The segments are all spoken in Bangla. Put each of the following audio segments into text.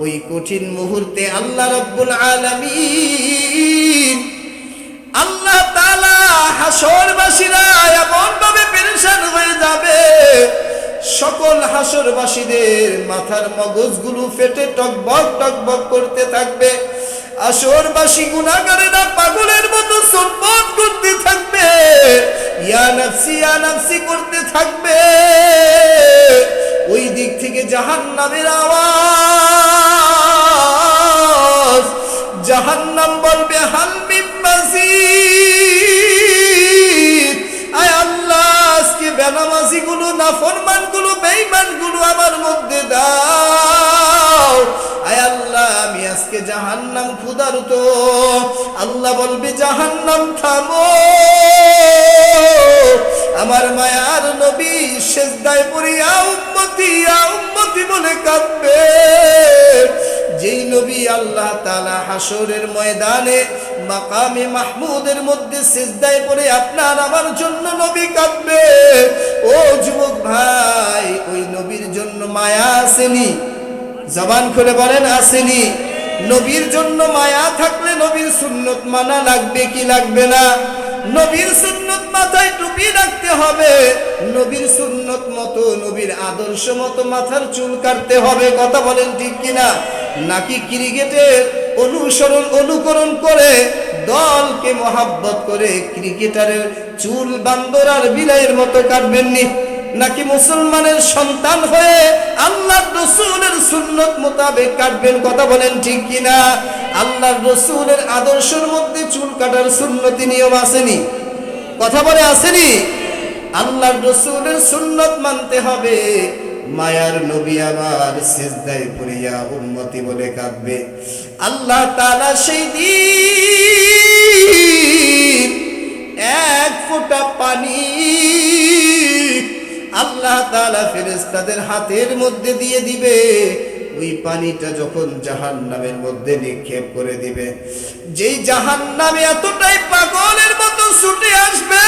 ওই কঠিন মুহূর্তে আল্লাহ রাব্বুল আলামিন আল্লাহ তাআলা হাসরবাসীরা এমন ভাবে পেরেশান হয়ে যাবে, সকল হাসরবাসীদের মাথার মগজগুলো ফেটে টকবক টকবক করতে থাকবে। হাসরবাসী গুনাহগারেরা পাগলের মতো ছটফট করতে থাকবে, ইয়া নাফসি করতে থাকবে। ওই দিক থেকে জাহান্নামের আওয়াজ, জাহান্নাম বলবে হাল মিন মাজিদ। আয় আল্লাহ, আজকে বেনামাজি গুলো, নাফরমান গুলো, বেঈমান গুলো আমার মধ্যে দাও। আয় আল্লাহ, আমি আজকে জাহান্নাম ক্ষুধার্ত। আল্লাহ বলবে জাহান্নাম থামো। আমার মায়ার নবী সিজদায় পড়ে ইয়া উম্মতি বলে কাঁদবে। যেই নবী আল্লাহ তাআলা হাসরের ময়দানে মাকামে মাহমুদের মধ্যে সিজদায় পড়ে আপনার আমার জন্য নবী কাঁদবে। ও যুবক ভাই, ওই নবীর জন্য মায়া আসেনি? জবান খুলে বলেন আসেনি? নবীর জন্য মায়া থাকলে নবীর সুন্নত মানা লাগবে কি লাগবে না? নবীর সুন্নত মাথায় টুপি রাখতে হবে, নবীর সুন্নত মতো, নবীর আদর্শ মতো মাথার চুল কাটতে হবে। কথা বলেন ঠিক কিনা? নাকি ক্রিকেটের অনুকরণ করে দলকে মহাব্বত করে ক্রিকেটারের চুল বান্দর আর বিলাইয়ের মতো কাটবেননি? নাকি মুসলমানের সন্তান হয়ে আল্লাহর রাসূলের সুন্নত মোতাবেক কাটবেন? কথা বলেন ঠিক কিনা? আল্লাহর রাসূলের আদর্শের মধ্যে চুল কাটার সুন্নতি নিয়ম আসেনি? কথা বলে আসেনি? আল্লাহর রাসূলের সুন্নত মানতে হবে। মায়ার নবী আমার সিজদায় পড়ে ইয়া উম্মতি বলে কাঁদবে। আল্লাহ তাআলা সেই দিন এক ফোঁটা পানি আল্লাহ তাআলা ফেরেশতাদের হাতের মধ্যে দিয়ে দিবে। ওই পানিটা যখন জাহান্নামের মধ্যে নিক্ষেপ করে দিবে, যেই জাহান্নামে এতটাই পাগলের মতো ছুটে আসবে,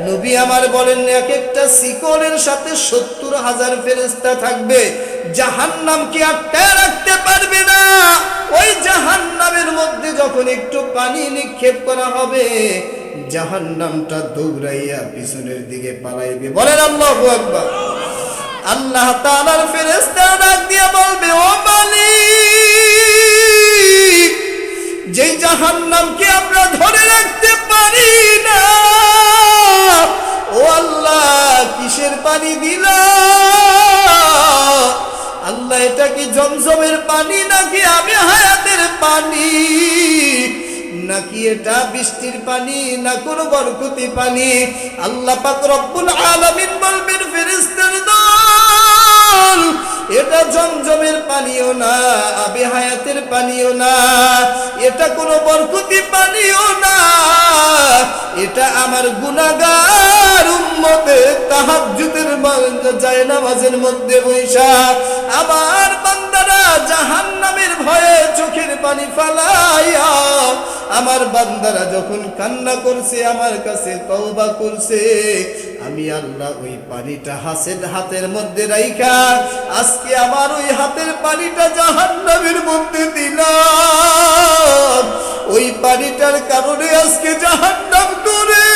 নবী আমার বলেন এক একটা শিকলের সাথে ৭০,০০০ ফেরেশতা থাকবে, জাহান্নামকে আটকায় রাখতে পারবে না। ওই জাহান্নামের মধ্যে যখন একটু পানি নিক্ষেপ করা হবে, জাহান্নামটা দৌড়াইয়া পিছনের দিকে পালাইবে। বলেন আল্লাহু আকবার। আল্লাহ তাআলার ফেরেশতারা ডাক দিয়ে বলবে, ও মালিক, যেই জাহান্নামকে আমরা ধরে রাখতে পারি না, ও আল্লাহ কিসের পানি দিলা? আল্লাহ এটা কি জমজমের পানি, নাকি আমি হায়াতের পানি, নাকি এটা বৃষ্টির পানি, না কোন বরকতি পানি? আল্লাহ পাক রব্বুল আলামিন বলবেন, ফেরেশতার দল, এটা জমজমের পানিও না, আবে হায়াতের পানিও না, এটা কোন বরকতি পানিও না, এটা আমার গুনাহগার উম্মতের তাহাজ্জুদের জায়নামাজের মধ্যে বৈশা আমার বান্দারা জাহান্নামের ভয়ে চোখের পানি ফালাইয়া, আমার বান্দারা যখন কান্না করছে, আমার কাছে তওবা করছে, আমি আল্লাহ ওই পানিটা হাতের মধ্যে রাইখা আজকে আমার ওই হাতের পানিটা জাহান্নামের মধ্যে দিলাম। ওই পানিটার কারণে আজকে জাহান্নাম ডরে।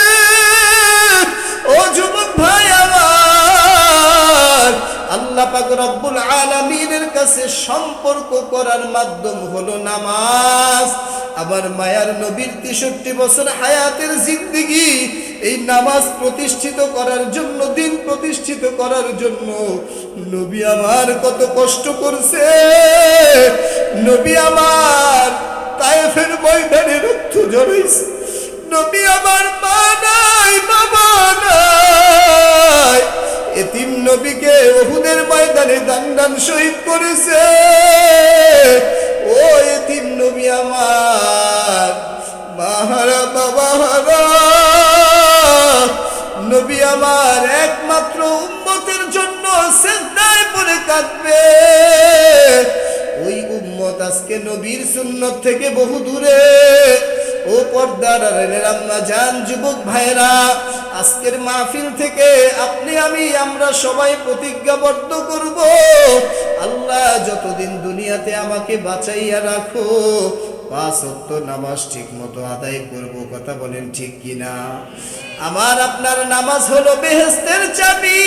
ও যুবক ভাই আমার, আল্লাহ পাক রব্বুল আলামিনের কাছে সম্পর্ক করার মাধ্যম হলো নামাজ। আবার মায়ার নবীর ৬৩ বছর হায়াতের জিন্দেগি এই নামাজ প্রতিষ্ঠিত করার জন্য, দিন প্রতিষ্ঠিত করার জন্য নবী আমার কত কষ্ট করছে। নবী আমার তায়েফের ময়দানে রক্ত ঝরাইছে। নবী আমার মা নাই, বাবা নাই, এতিম নবীকে উহুদের ময়দানে দান শহীদ করেছে। ও এতিম নবী আমার মাহারা, বাবা হারা, নবী আমার একমাত্র উম্মতের জন্য সিজদায় পড়ে কাঁদবে। ওই উম্মত আজকে নবীর সুন্নত থেকে বহু দূরে। ও ও পর্দার আড়ালের আম্মা জান, যুবক ভাইরা, আজকের মাহফিল থেকে আপনি আমি আমরা সবাই প্রতিজ্ঞাবদ্ধ করব, আল্লাহ যতদিন দুনিয়াতে আমাকে বাঁচাইয়া রাখো 5 ওয়াক্ত নামাজ ঠিক মতো আদায় করব। কথা বলেন ঠিক কিনা? আমার আপনার নামাজ হলো বেহেশতের চাবি।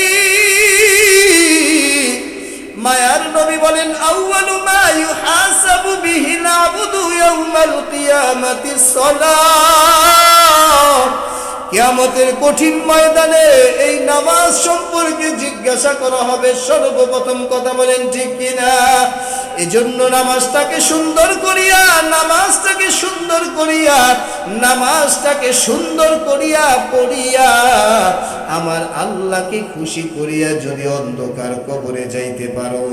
মায়ার নবী বলেন, আউয়ালু মা ইউহাসাবু বিহিল আবদু ইয়াউমাল কিয়ামাতিস সালাহ। কিয়ামতের কঠিন ময়দানে এই নামাজ সম্পর্কে জিজ্ঞাসা করা হবে সর্বপ্রথম। কথা বলেন ঠিক কিনা? এজন্য নামাজটাকে সুন্দর করিয়া, নামাজটাকে সুন্দর করিয়া, নামাজটাকে সুন্দর করিয়া পড়িয়া আমার আল্লাহকে খুশি করিয়া যদি অন্ধকার কবরে যাইতে পারো,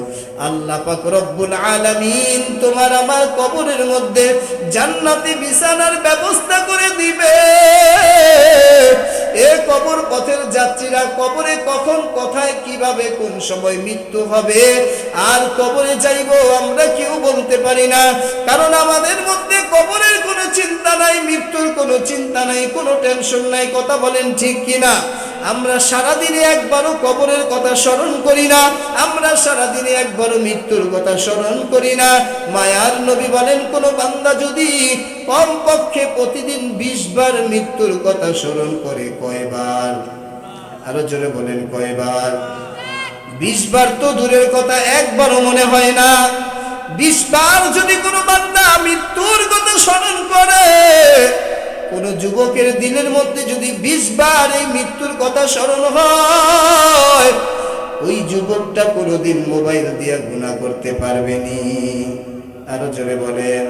আল্লাহ পাক রব্বুল আলামিন তোমার আমার কবরের মধ্যে জান্নাতি বিছানার ব্যবস্থা করে দিবে। এ কবর পথের যাত্রীরা কবরে কখন, কোথায়, কিভাবে, কোন সময় মৃত্যু হবে আর কবরে যাইব আমরা কেউ বলতে পারি না। কারণ আমাদের মধ্যে কবরের কোনো চিন্তা নাই, মৃত্যুর কোনো চিন্তা নাই, কোনো টেনশন নাই। কথা বলেন ঠিক কিনা? আমরা সারাদিনে একবারও কবরের কথা স্মরণ করি না, আমরা সারাদিনে একবারও মৃত্যুর কথা স্মরণ করি না। মায়ার নবী বলেন, কোন বান্দা যদি কমপক্ষে প্রতিদিন 20 বার মৃত্যুর কথা স্মরণ করে, কয়বার? আরো জোরে বলেন, কয়বার? 20 বার তো দূরের কথা, একবারও মনে হয় না। 20 বার যদি কোনো বান্দা মৃত্যুর কথা স্মরণ করে, কোন যুবকের দিলের মধ্যে যদি 20 বার এই মৃত্যুর কথা স্মরণ হয়, ওই যুবকটা কোনোদিন মোবাইল দিয়ে গুনাহ করতে পারবেনি। আরো জোরে বলেন,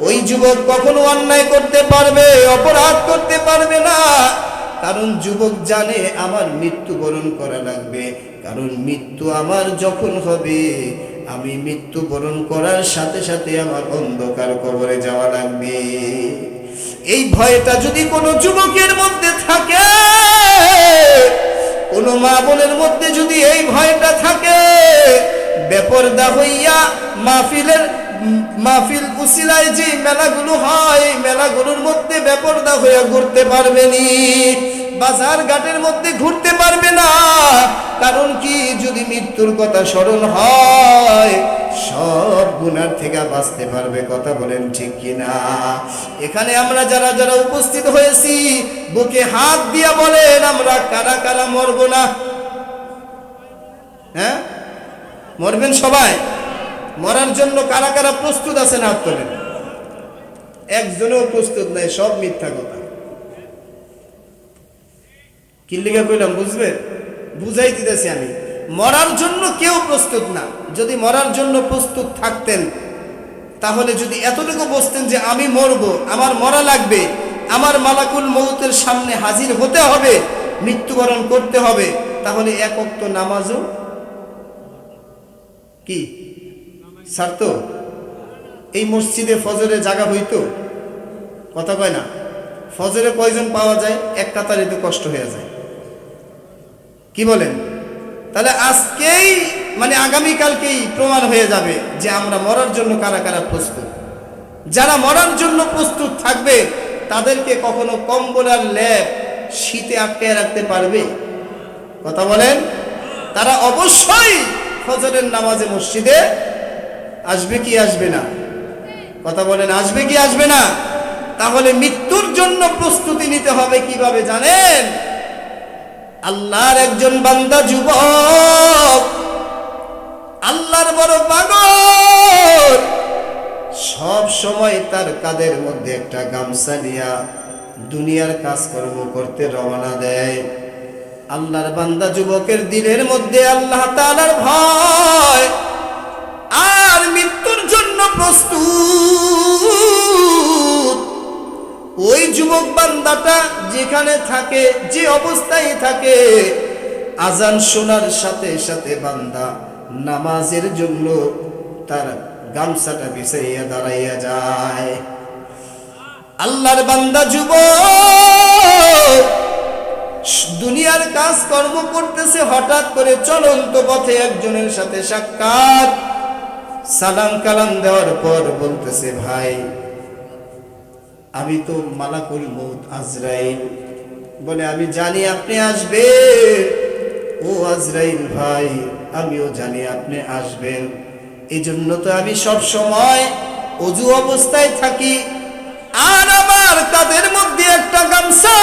ওই যুবক কখনো অন্যায় করতে পারবে, অপরাধ করতে পারবে না। কারণ যুবক জানে আমার মৃত্যুবরণ করা লাগবে, কারণ মৃত্যু আমার যখন হবে, আমি মৃত্যুবরণ করার সাথে সাথে আমার অন্ধকার কবরে যাওয়া লাগবে। এই ভয়টা যদি কোনো যুবকের মধ্যে থাকে, কোনো মা বোনের মধ্যে যদি এই ভয়টা থাকে, বেপরদা হইয়া মাহফিল উসিলায় যে মেলাগুলো হয়, এই মেলাগুলোর মধ্যে বেপরদা হইয়া ঘুরতে পারবেনি, বাজার ঘাটের মধ্যে ঘুরতে পারবে না। কারণ কি? যদি মৃত্যুর কথা স্মরণ হয়, সব গুনার থেকে বাঁচতে পারবে। কথা বলেন ঠিক কিনা? এখানে আমরা যারা যারা উপস্থিত হয়েছি, বুকে হাত দিয়া বলেন, আমরা কারা কারা মরব না? হ্যাঁ, মরবেন সবাই? মরার জন্য কারা কারা প্রস্তুত আছেন? হাত তোলেন। একজনও প্রস্তুত নাই, সব মিথ্যা কথা। কি লিখা কইলাম বুঝবেন? বুঝাই দিতেছি আমি। মরার জন্য কেউ প্রস্তুত না। যদি মরার জন্য প্রস্তুত থাকতেন, তাহলে যদি এতটুকু বুঝতেন যে আমি মরব, আমার মরা লাগবে, আমার মালাকুল মউতের সামনে হাজির হতে হবে, মৃত্যুবরণ করতে হবে, তাহলে এক ওয়াক্ত নামাজও কি ছাড়তো? এই মসজিদে ফজরে জায়গা হইতো? কথা কয় না? ফজরে কয়জন পাওয়া যায়? এক কাতারে তো কষ্ট হয়ে যায়। কি বলেন? তাহলে আজকেই মানে আগামীকালকেই প্রমাণ হয়ে যাবে যে আমরা মরার জন্য কারা কারা প্রস্তুত। যারা মরার জন্য প্রস্তুত থাকবে, তাদেরকে কখনো কম্বল আর লেপ শীতে আটকে রাখতে পারবে? কথা বলেন। তারা অবশ্যই ফজরের নামাজে মসজিদে আসবে কি আসবে না? কথা বলেন, আসবে কি আসবে না? তাহলে মৃত্যুর জন্য প্রস্তুতি নিতে হবে কিভাবে জানেন? আল্লাহর একজন বান্দা যুবক, আল্লাহর বড় পাগল, সব সময় তার কাঁধের মধ্যে একটা গামছা নিয়া দুনিয়ার কাজকর্ম করতে রওনা দেয়। আল্লাহর বান্দা যুবকের দিলের মধ্যে আল্লাহ তাআলার ভয় আর মৃত্যুর জন্য প্রস্তুত। ওই যুবক বান্দাটা যেখানে থাকে, যে অবস্থায় থাকে, আজান শোনার সাথে সাথে বান্দা নামাজের জন্য তার গামছাটা বিছাইয়া দাঁড়াইয়া যায়। আল্লাহর বান্দা যুবক দুনিয়ার কাজ কর্ম করতেছে, হঠাৎ করে চলন্ত পথে একজনের সাথে সাক্ষাৎ। সালাম কালাম দেওয়ার পর বলতেছে, ভাই আমি তো মালাকুল মউত আজরাইল। বলে আমি জানি আপনি আসবেন। ও আজরাইল ভাই, আমিও জানি আপনি আসবেন, এই জন্য তো আমি সব সময় অজু অবস্থায় থাকি। আর আমার কাঁধের মধ্যে একটা গামছা,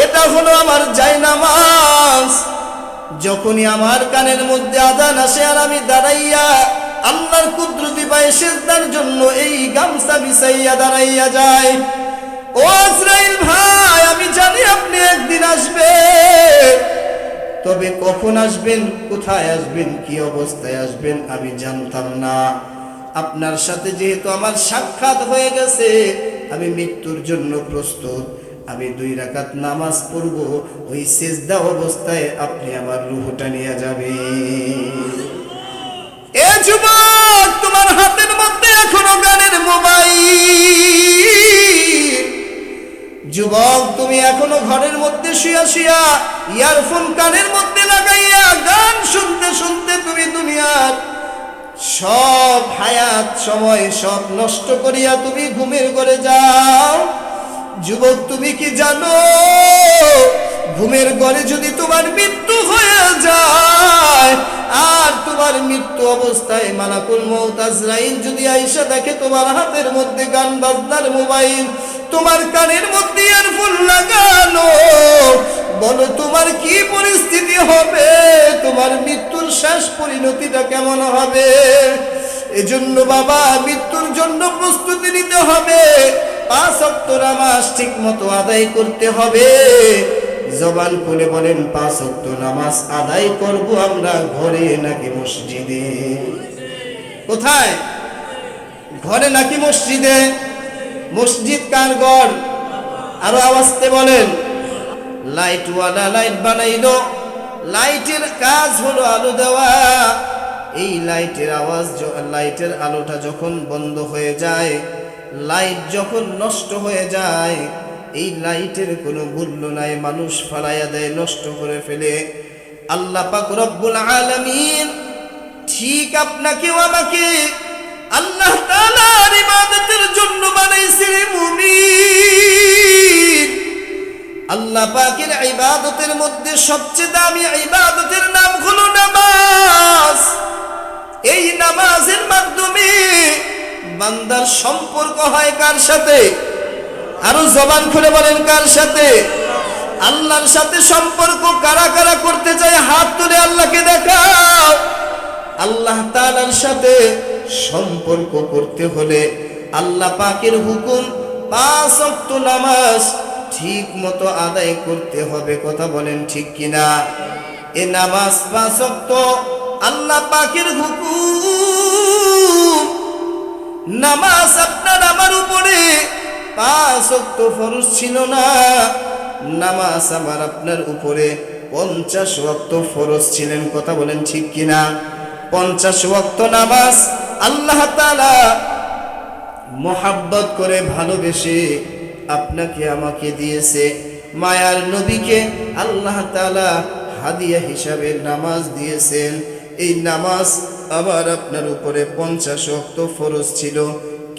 এটা হলো আমার জায়নামাজ। যখনই আমার কানের মধ্যে আযান আসে আর আমি দাঁড়াইয়া আল্লাহর কুদরতি পায়ে সিজদার জন্য এই গামছা বিছাইয়া দাঁড়াইয়া যায়। ও আজরাইল ভাই, আমি জানি আপনি একদিন আসবেন, তবে কখন আসবেন, কোথায় আসবেন, কি অবস্থায় আসবেন আমি জানতাম না। আপনার সাথে যেহেতু আমার সাক্ষাৎ হয়ে গেছে, আমি মৃত্যুর জন্য প্রস্তুত। আমি 2 রাকাত নামাজ পড়ব, ওই সিজদা অবস্থায় আপনি আমার রূহটা নিয়ে যাবেন। এ যুবক, তোমার হাতের মধ্যে এখনো গানের মোবাইল। যুবক, তুমি এখনো ঘরের মধ্যে শুয়া শুয়া ইয়ারফোন কানের মধ্যে লাগাইয়া গান শুনতে শুনতে তুমি দুনিয়ার সব হায়াত সময় সব নষ্ট করিয়া তুমি ঘুমের ঘরে যাও। যুবক, তুমি কি জানো, ঘুমের ঘরে যদি তোমার মৃত্যু হয়ে যায় আর তোমার মৃত্যু অবস্থায় মালাকুল মউত আজরাইল যদি আইসা দেখে তোমার হাতের মধ্যে গান বাজনার মোবাইল, তোমার কানের মধ্যে ইয়ারফোন লাগানো, বলো তোমার কি পরিস্থিতি হবে? তোমার মৃত্যুর শেষ পরিণতিটা কেমন হবে? এজন্য বাবা, মৃত্যুর জন্য প্রস্তুতি নিতে হবে। 5 ওয়াক্ত নামাজ ঠিক মতো আদায় করতে হবে। জবান খুলে বলেন, 5 ওয়াক্ত নামাজ আদায় করব আমরা ঘরে নাকি মসজিদে? কোথায়? ঘরে নাকি মসজিদে? মসজিদ কার ঘর? আরো আওয়াজতে বলেন। লাইটওয়ালা লাইট বানাইলো, লাইটের কাজ হলো আলো দেওয়া। এই লাইটের আলোটা যখন বন্ধ হয়ে যায়, লাইট যখন নষ্ট হয়ে যায়, এই লাইটের কোনো মূল্য নাই, মানুষ ফালাইয়া দেয়, নষ্ট করে ফেলে। আল্লাহ পাক রব্বুল আলামিন ঠিক আপনাকেও আমাকে আল্লাহ তাআলার ইবাদতের জন্য বানাইছেন মুমিন। আল্লাহ পাকের ইবাদতের মধ্যে সবচেয়ে দামি ইবাদতের নাম হলো নামাজ। এই নামাজের মাধ্যমে বান্দার সম্পর্ক হয় কার সাথে? আরো জবান খুলে বলেন, কার সাথে? আল্লাহর সাথে সম্পর্ক কারা কারা করতে চায় হাত তুলে আল্লাহকে দেখাও। আল্লাহ তাআলার সাথে সম্পর্ক করতে হলে আল্লাহ পাকের হুকুম 5 ওয়াক্ত নামাজ ঠিক মতো আদায় করতে হবে। কথা বলেন ঠিক কিনা? এ নামাজ 5 ওয়াক্ত আল্লাহ পাকের হুকুম। নামাজ আপনার আমার উপরে 5 ওয়াক্ত ফরজ ছিল না, নামাজ আমার আপনার উপরে 50 ওয়াক্ত ফরজ ছিলেন। কথা বলেন ঠিক কিনা? 50 ওয়াক্ত নামাজ আল্লাহ তাআলা মোহাব্বত করে ভালোবেসে আপনাকে আমাকে দিয়েছে। মায়ার নবীকে আল্লাহ তাআলা হাদিয়া হিসাবে নামাজ দিয়েছেন। এই নামাজ আবার আপনার উপরে 50 ওয়াক্ত ফরজ ছিল,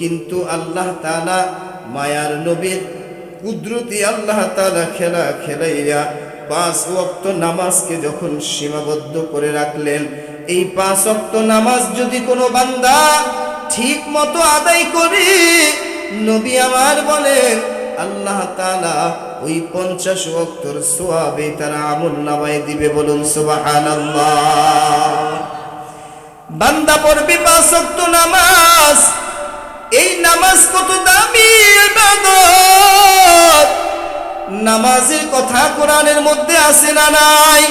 কিন্তু আল্লাহ তাআলা মায়ার নবীর কুদরতি আল্লাহ তাআলা খেলাইয়া 5 ওয়াক্ত নামাজকে যখন সীমাবদ্ধ করে রাখলেন, এই 5 ওয়াক্ত নামাজ যদি কোনো বান্দা ঠিক মতো আদায় করে, নবী আমার বলেন আল্লাহ তাআলা ওই 50 ওয়াক্তর সওয়াবে তার আমলনামায় দিবে। বলুন সুবহানাল্লাহ। বান্দা পড়বে 5 ওয়াক্ত নামাজ। এই নামাজ কত দামি ইবাদত! নামাজের কথা কোরআনের মধ্যে আছে না নাই?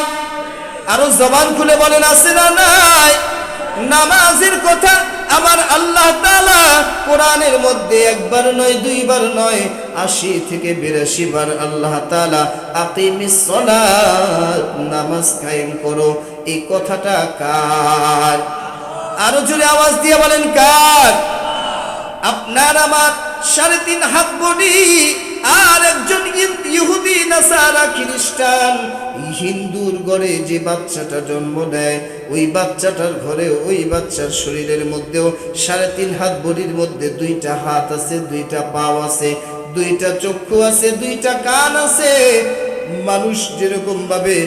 আরো জবান খুলে বলেন, আছে না নাই? নামাজের কথা আমার আল্লাহ তাআলা কোরআনের মধ্যে একবার নয়, 2 বার নয়, 80 থেকে 82 বার আল্লাহ তাআলা আকিমিস সালাত, নামাজ কায়েম করো, এই কথাটা কার? আরো জোরে আওয়াজ দিয়ে বলেন, কার? আপনার আমার 3.5 হাত বডি আর একজন ইহুদি নাসারা খ্রিস্টান। হিন্দুর ঘরে যে বাচ্চাটা জন্ম নেয়, ওই বাচ্চাটার ঘরে ওই বাচ্চার শরীরের মধ্যেও 3.5 হাত, বডির মধ্যে 2টা হাত আছে, 2টা পাও আছে, 2টা চক্ষু আছে, 2টা কান আছে। মানুষ যেরকম ভাবে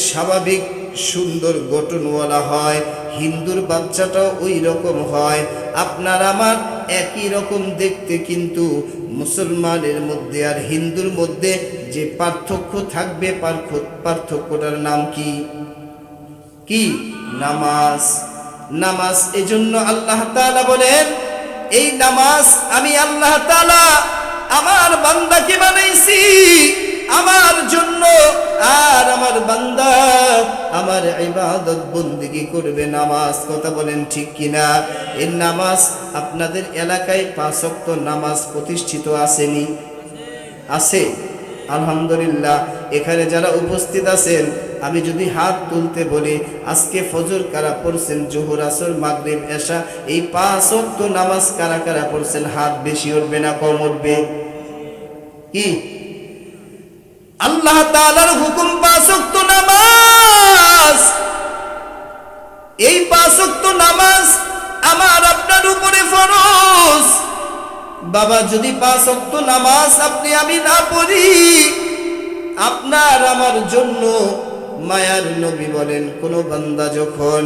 স্বাভাবিক সুন্দর গঠনওয়ালা হয়, হিন্দুর বাচ্চাটাও ওই রকম হয়। আপনার আমার একই রকম দেখতে, কিন্তু মুসলমানের মধ্যে আর হিন্দুর মধ্যে যে পার্থক্য থাকবে, পার্থক্যটার নাম কি? কি? নামাজ। নামাজ। এজন্য আল্লাহ তাআলা বলেন, এই নামাজ আমি আল্লাহ তাআলা আমার বান্দাকে বানাইছি আমার জন্য, আর আমার বান্দা আমার ইবাদত বন্দেগী করবে নামাজ। কথা বলেন ঠিক কিনা? এই নামাজ আপনাদের এলাকায় 5 ওয়াক্ত নামাজ প্রতিষ্ঠিত আসেনি? আছে? আলহামদুলিল্লাহ। এখানে যারা উপস্থিত আছেন, আমি যদি হাত তুলতে বলি, আজকে ফজর কারা পড়ছেন, জোহর, আসর, মাগরিব, এশা, এই 5 ওয়াক্ত নামাজ কারা কারা পড়ছেন? হাত বেশি উঠবে না কম উঠবে? কি? আল্লাহ তাআলার হুকুম 5 ওয়াক্ত নামাজ। এই 5 ওয়াক্ত নামাজ আমার আপনার উপরে ফরজ। বাবা, যদি 5 ওয়াক্ত নামাজ আপনি আমি না পড়ি, আপনার আমার জন্য মায়ার নবী বলেন, কোন বান্দা যখন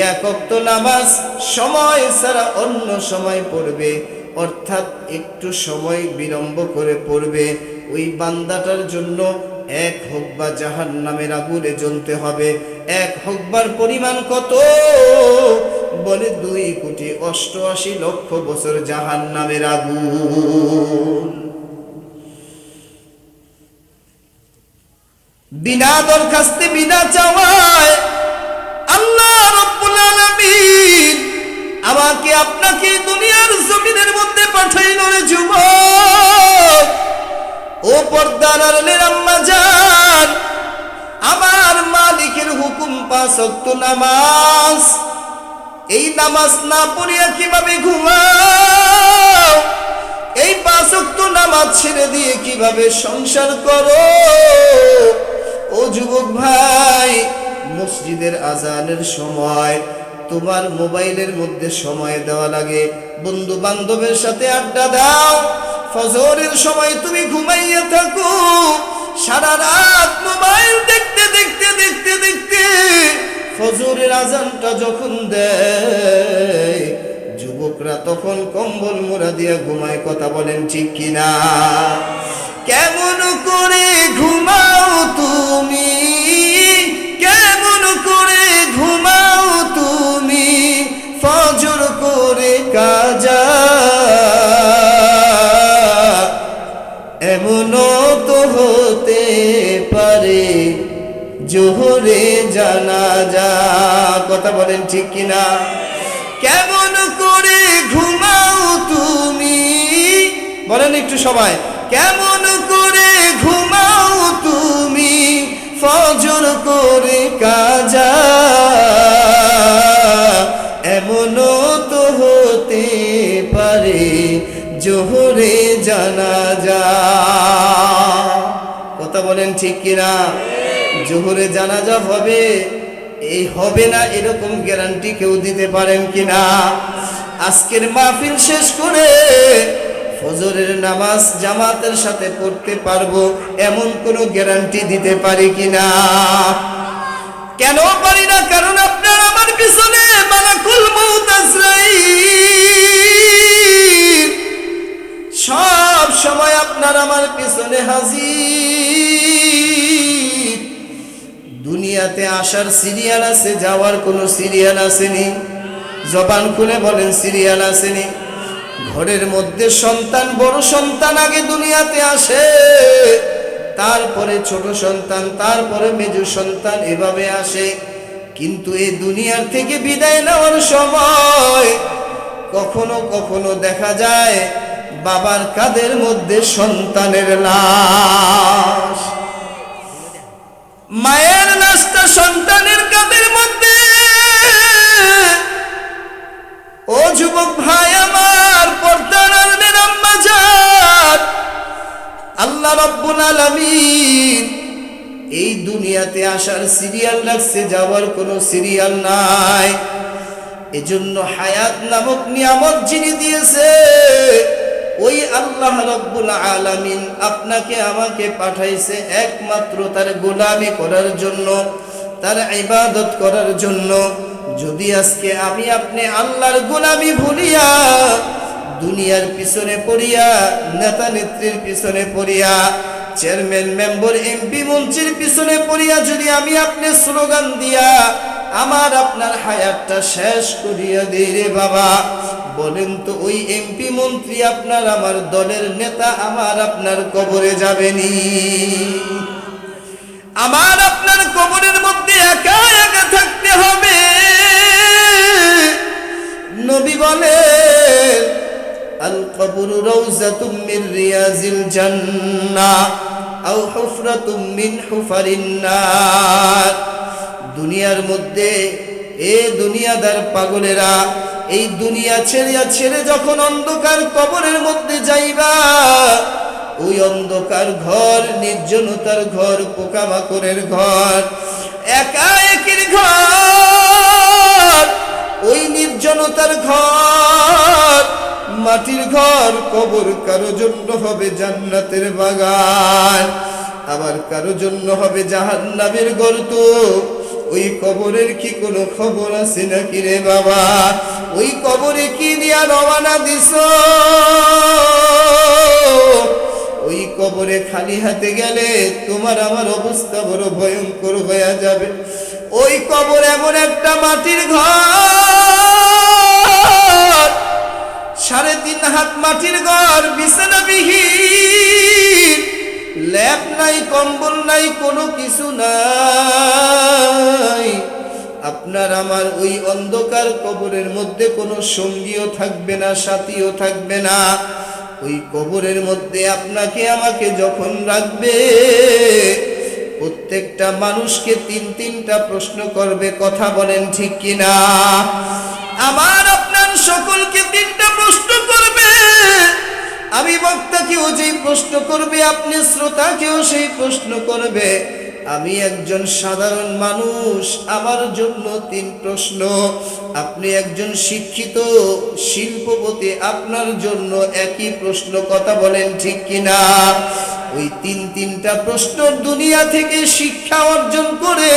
1 ওয়াক্ত নামাজ সময় ছাড়া অন্য সময় পড়বে, অর্থাৎ একটু সময় বিলম্ব করে পড়বে, ওই বান্দাটার জন্য 1 হুকবা জাহান্নামের আগুনে জ্বলতে হবে। 1 হুকবার পরিমাণ কত? বলে 2,88,00,000 বছর জাহান্নামের আগুন। বিনা দরখাস্তে, বিনা চাওয়ায় আল্লাহ রাব্বুল আলামিন আমাকে আপনাকে দুনিয়ার জমিনের মধ্যে পাঠাইল রে যুবক। ও পর্দার আড়ালের আম্মা জান, আমার মালিকের হুকুম 5 ওয়াক্ত নামাজ। এই নামাজ না পড়িয়া কিভাবে ঘুমাও? এই 5 ওয়াক্ত নামাজ ছেড়ে দিয়ে কিভাবে সংসার করো? ও যুবক ভাই, মসজিদের আজানের সময় তোমার মোবাইলের মধ্যে সময় দেওয়া লাগে, বন্ধু বান্ধবের সাথে আড্ডা দাও। ফজরের সময় তুমি ঘুমাইয়া থাকো, সারা রাত মোবাইল দেখতে দেখতে দেখতে দেখতে ফজরের আজানটা যখন দেয়, যুবকরা তখন কম্বল মোড়া দিয়ে ঘুমায়। কথা বলেন ঠিক কিনা? কেমন করে ঘুমাও তুমি? কেমন করে ঘুমাও তুমি? ফজর করে কাজা, এমনও তো হতে পারে জোহরে জানাজা। কথা বলেন ঠিক কিনা? কেমন করে ঘুমাও তুমি? বলেন একটু সবাই, কেমন করে ঘুমাও তুমি? ফজর করে কাজা, এমনও তো হতে পারে জোহরে জানাজা। কথা বলেন ঠিক কিনা? জোহরে জানাজা হবে, এই হবে না এরকম গ্যারান্টি কেউ দিতে পারেন কিনা? আজকের মাহফিল শেষ করে ফজরের নামাজ জামাতের সাথে পড়তে পারবো এমন কোনো গ্যারান্টি দিতে পারি কিনা? কেন পারি না? কারণ আপনার আমার পিছনে মালাকুল মউত আজরাইল সব সময় আপনার আমার পিছনে হাজির। দুনিয়াতে আসার সিরিয়াল আছে, যাওয়ার কোনো সিরিয়াল আসেনি? জবান খুলে বলেন, সিরিয়াল আসেনি? ঘরের মধ্যে সন্তান, বড় সন্তান আগে দুনিয়াতে আসে, তারপরে ছোট সন্তান, তারপরে মেজো সন্তান, এভাবে আসে। কিন্তু এই দুনিয়ার থেকে বিদায় নেওয়ার সময় কখনো কখনো দেখা যায় বাবার কাঁধের মধ্যে সন্তানের লাশ, মায়ের লাশটা সন্তানের কাঁধের মধ্যে। ও যুবক ভাই আমার, পর্দার আড়ালের আম্মা জান, দুনিয়াতে আসার সিরিয়াল রাখছে, যাওয়ার কোনো সিরিয়াল নাই। এজন্য হায়াত নামক নিয়ামত যিনি দিয়েছে ওই আল্লাহ রাব্বুল আলামিন আপনাকে আমাকে পাঠাইছে একমাত্র তার গোলামি করার জন্য, তার ইবাদত করার জন্য। যদি আজকে আমি আপনি আল্লাহর গোলামি ভুলিয়া দুনিয়ার পিছনে পড়িয়া, নেতা নেত্রীর পিছনে পড়িয়া, চেয়ারম্যান মেম্বার এমপি মন্ত্রীর পিছনে পড়িয়া যদি আমি আপনি স্লোগান দিয়া আমার আপনার হায়াতটা শেষ করিয়া দিই রে বাবা, বলেন তো ওই এমপি মন্ত্রী আপনার আমার দলের নেতা আমার আপনার কবরে যাবেনি? আমার আপনার কবরের মধ্যে একা একা থাকতে হবে। নবী বলেন আল কবরু রাউযাতুম মির রিয়াজিল জান্নাহ আও হুফরাতুম মিন হুফারিন নার। দুনিয়ার মধ্যে দুনিয়াদার পাগলেরা এই দুনিয়া ছেড়ে যখন অন্ধকার কবরের মধ্যে যাইবা, ওই অন্ধকার ঘর, নির্জনতার ঘর, পোকামাকড়ের ঘর, একা একির ঘর, ওই নির্জনতার ঘর, মাটির ঘর, কবর কারো জন্য হবে জান্নাতের বাগান, আবার কারো জন্য হবে জাহান্নামের গর্ত। ওই কবরের কি কোনো খবর আছে নাকি রে বাবা? ওই কবরে কি দিয়া রওনা দিছ? ওই কবরে খালি হাতে গেলে তোমার আমার অবস্থা বড় ভয়ঙ্কর হয়ে যাবে। ওই কবর এমন একটা মাটির ঘর, 3.5 হাত মাটির ঘর, বিছানাবিহীন, ল্যাপ নাই, কম্বল নাই, কোনো কিছু নাই। আপনার আমার ওই অন্ধকার কবরের মধ্যে কোনো সঙ্গীও থাকবে না, সাথীও থাকবে না। ওই কবরের মধ্যে আপনাকে আমাকে যখন রাখবে, প্রত্যেকটা মানুষকে 3টা প্রশ্ন করবে। কথা বলেন ঠিক কিনা? আমার আপনার সকলকে 3টা প্রশ্ন করবে। আমি বক্তাকেও যেই প্রশ্ন করবে, আপনি শ্রোতাকেও সেই প্রশ্ন করবে। আমি একজন সাধারণ মানুষ, আমার জন্য 3 প্রশ্ন। আপনি একজন শিক্ষিত শিল্পপতি, আপনার জন্য একই প্রশ্ন। কথা বলেন ঠিক কিনা? ওই 3টা প্রশ্ন দুনিয়া থেকে শিক্ষা অর্জন করে,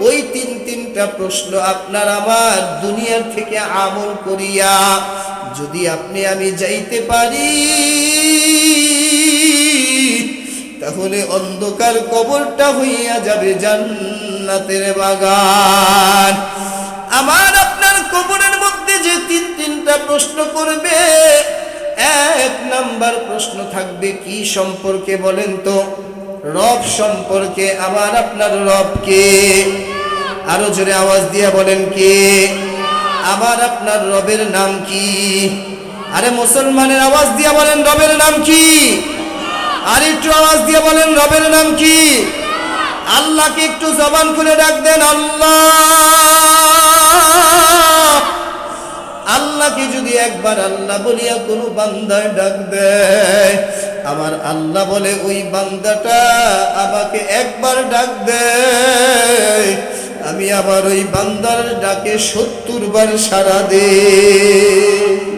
ওই 3টা প্রশ্ন আপনার আমার দুনিয়ার থেকে আমল করিয়া যদি আপনি আমি যাইতে পারি, তাহলে অন্ধকার কবরটা হইয়া যাবে জান্নাতের বাগান। আমার আপনার কবরের মধ্যে যে 3টা প্রশ্ন করবে, 1 নাম্বার প্রশ্ন থাকবে কি সম্পর্কে বলেন তো? রব সম্পর্কে। আমার আপনার রব কে? আরো জোরে আওয়াজ দিয়ে বলেন কে? আমার আপনার রবের নাম কি? আরে মুসলমানের আওয়াজ দিয়ে বলেন রবের নাম কি? আর একটু আওয়াজ দিয়ে বলেন রবের নাম কি? আল্লাহকে একটু জবান খুলে ডাক দেন আল্লাহ। আল্লাহকে যদি একবার আল্লাহ বলিয়া কোনো বান্দায় ডাক দেয়, আমার আল্লাহ বলে ওই বান্দাটা আমাকে একবার ডাক দেয়, আমি আবার ওই বান্দার ডাকে 70 বার সাড়া দেই।